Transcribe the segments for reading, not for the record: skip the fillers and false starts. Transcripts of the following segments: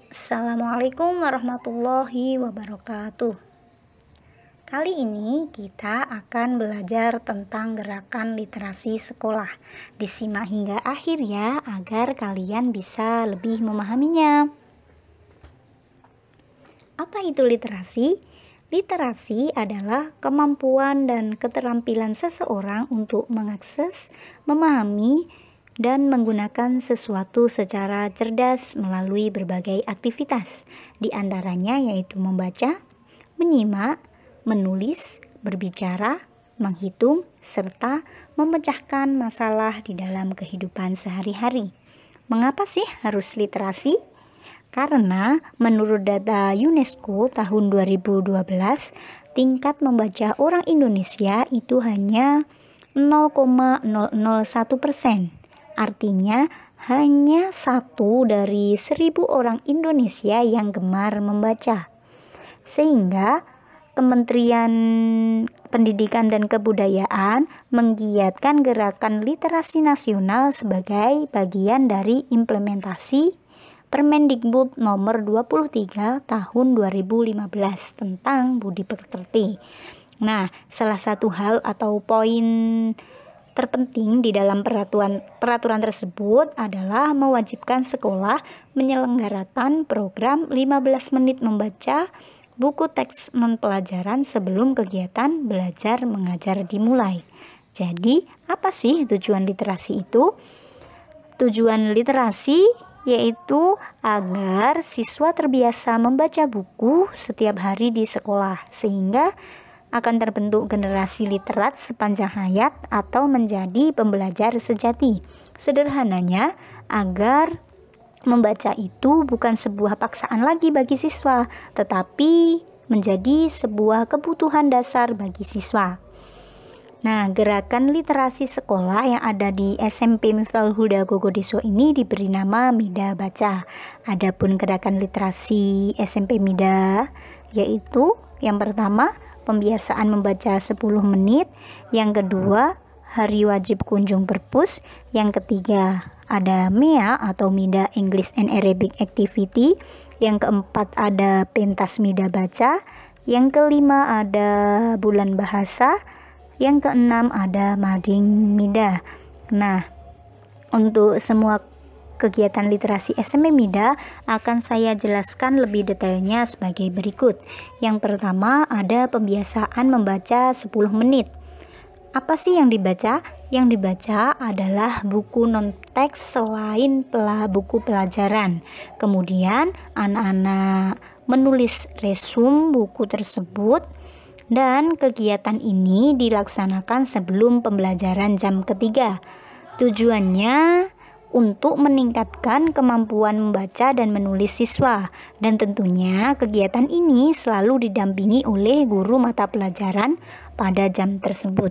Assalamualaikum warahmatullahi wabarakatuh. Kali ini kita akan belajar tentang gerakan literasi sekolah. Disimak hingga akhir ya, agar kalian bisa lebih memahaminya. Apa itu literasi? Literasi adalah kemampuan dan keterampilan seseorang untuk mengakses, memahami, dan menggunakan sesuatu secara cerdas melalui berbagai aktivitas. Di antaranya yaitu membaca, menyimak, menulis, berbicara, menghitung, serta memecahkan masalah di dalam kehidupan sehari-hari. Mengapa sih harus literasi? Karena menurut data UNESCO tahun 2012, tingkat membaca orang Indonesia itu hanya 0,001%. Artinya hanya 1 dari 1.000 orang Indonesia yang gemar membaca. Sehingga Kementerian Pendidikan dan Kebudayaan menggiatkan gerakan literasi nasional sebagai bagian dari implementasi Permendikbud nomor 23 tahun 2015 tentang budi pekerti. Nah, salah satu hal atau poin terpenting di dalam peraturan tersebut adalah mewajibkan sekolah menyelenggarakan program 15 menit membaca buku teks non-pelajaran sebelum kegiatan belajar mengajar dimulai. Jadi, apa sih tujuan literasi itu? Tujuan literasi yaitu agar siswa terbiasa membaca buku setiap hari di sekolah, sehingga akan terbentuk generasi literat sepanjang hayat atau menjadi pembelajar sejati. Sederhananya, agar membaca itu bukan sebuah paksaan lagi bagi siswa, tetapi menjadi sebuah kebutuhan dasar bagi siswa. Nah, gerakan literasi sekolah yang ada di SMP Miftahul Huda Gogodeso ini diberi nama Mida Baca. Adapun gerakan literasi SMP Mida yaitu yang pertama, pembiasaan membaca 10 menit, yang kedua, hari wajib kunjung perpus, yang ketiga, ada MEA atau Mida English and Arabic Activity, yang keempat ada pentas Mida Baca, yang kelima ada bulan bahasa, yang keenam ada Mading Mida. Nah, untuk semua kegiatan literasi SMP Mida akan saya jelaskan lebih detailnya sebagai berikut. Yang pertama ada pembiasaan membaca 10 menit. Apa sih yang dibaca? Yang dibaca adalah buku non-teks selain buku pelajaran. Kemudian anak-anak menulis resum buku tersebut. Dan kegiatan ini dilaksanakan sebelum pembelajaran jam ketiga. Tujuannya untuk meningkatkan kemampuan membaca dan menulis siswa. Dan tentunya kegiatan ini selalu didampingi oleh guru mata pelajaran pada jam tersebut.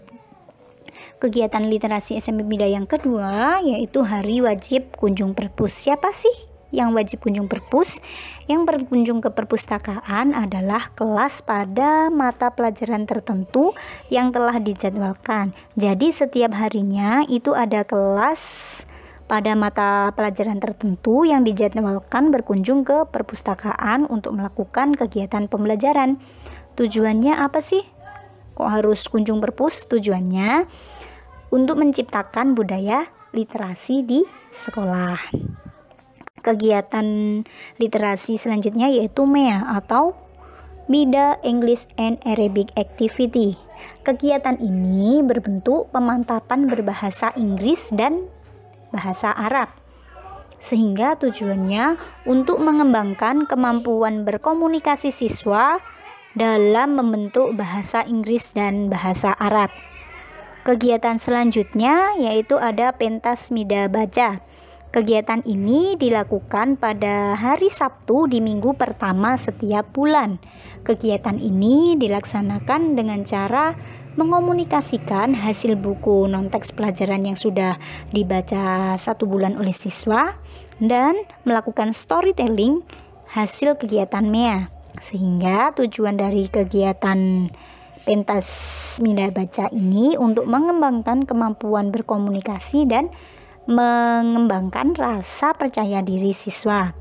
Kegiatan literasi SMP Mida yang kedua yaitu hari wajib kunjung perpus. Siapa sih yang wajib kunjung perpus? Yang berkunjung ke perpustakaan adalah kelas pada mata pelajaran tertentu yang telah dijadwalkan. Jadi setiap harinya itu ada kelas pada mata pelajaran tertentu yang dijadwalkan berkunjung ke perpustakaan untuk melakukan kegiatan pembelajaran. Tujuannya apa sih? Kok harus kunjung perpus? Tujuannya untuk menciptakan budaya literasi di sekolah. Kegiatan literasi selanjutnya yaitu MEA atau Mida English and Arabic Activity. Kegiatan ini berbentuk pemantapan berbahasa Inggris dan bahasa Arab, sehingga tujuannya untuk mengembangkan kemampuan berkomunikasi siswa dalam membentuk bahasa Inggris dan bahasa Arab. Kegiatan selanjutnya yaitu ada pentas Mida Baca. Kegiatan ini dilakukan pada hari Sabtu di minggu pertama setiap bulan. Kegiatan ini dilaksanakan dengan cara mengomunikasikan hasil buku non-teks pelajaran yang sudah dibaca 1 bulan oleh siswa dan melakukan storytelling hasil kegiatan MEA. Sehingga tujuan dari kegiatan pentas Mida Baca ini untuk mengembangkan kemampuan berkomunikasi dan mengembangkan rasa percaya diri siswa.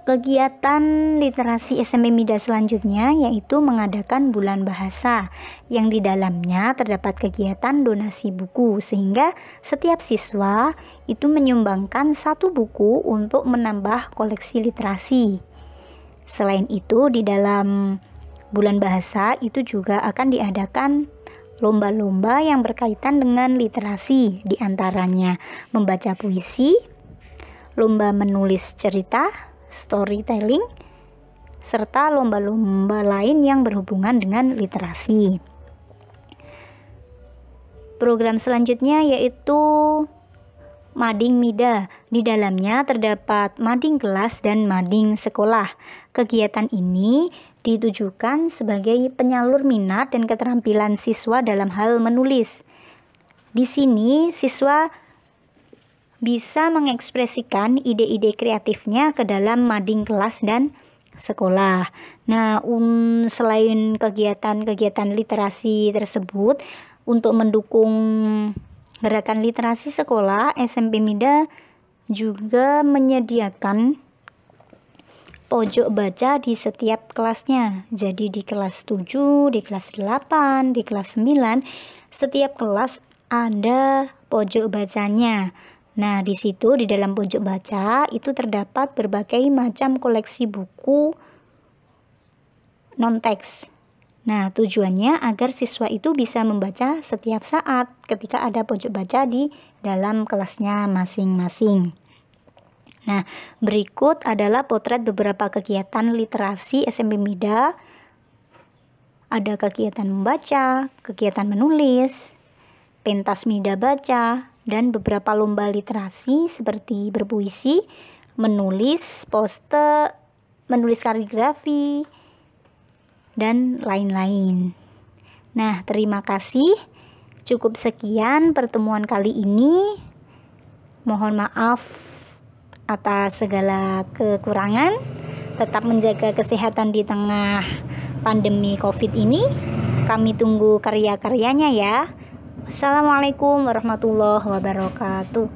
Kegiatan literasi SMP Mida selanjutnya yaitu mengadakan bulan bahasa yang di dalamnya terdapat kegiatan donasi buku, sehingga setiap siswa itu menyumbangkan satu buku untuk menambah koleksi literasi. Selain itu, di dalam bulan bahasa itu juga akan diadakan lomba-lomba yang berkaitan dengan literasi, diantaranya membaca puisi, lomba menulis cerita, storytelling, serta lomba-lomba lain yang berhubungan dengan literasi. Program selanjutnya yaitu Mading Mida. Di dalamnya terdapat mading kelas dan mading sekolah. Kegiatan ini ditujukan sebagai penyalur minat dan keterampilan siswa dalam hal menulis. Di sini siswa bisa mengekspresikan ide-ide kreatifnya ke dalam mading kelas dan sekolah. Nah, selain kegiatan-kegiatan literasi tersebut, untuk mendukung gerakan literasi sekolah, SMP Mida juga menyediakan pojok baca di setiap kelasnya. Jadi di kelas 7, di kelas 8, di kelas 9, setiap kelas ada pojok bacanya. Nah, di situ di dalam pojok baca itu terdapat berbagai macam koleksi buku non-teks. Nah, tujuannya agar siswa itu bisa membaca setiap saat ketika ada pojok baca di dalam kelasnya masing-masing. Nah, berikut adalah potret beberapa kegiatan literasi SMP Mida. Ada kegiatan membaca, kegiatan menulis, pentas Mida baca, dan beberapa lomba literasi seperti berpuisi, menulis poster, menulis kaligrafi, dan lain-lain. Nah, terima kasih. Cukup sekian pertemuan kali ini. Mohon maaf atas segala kekurangan. Tetap menjaga kesehatan di tengah pandemi COVID ini. Kami tunggu karya-karyanya ya. Assalamualaikum warahmatullahi wabarakatuh.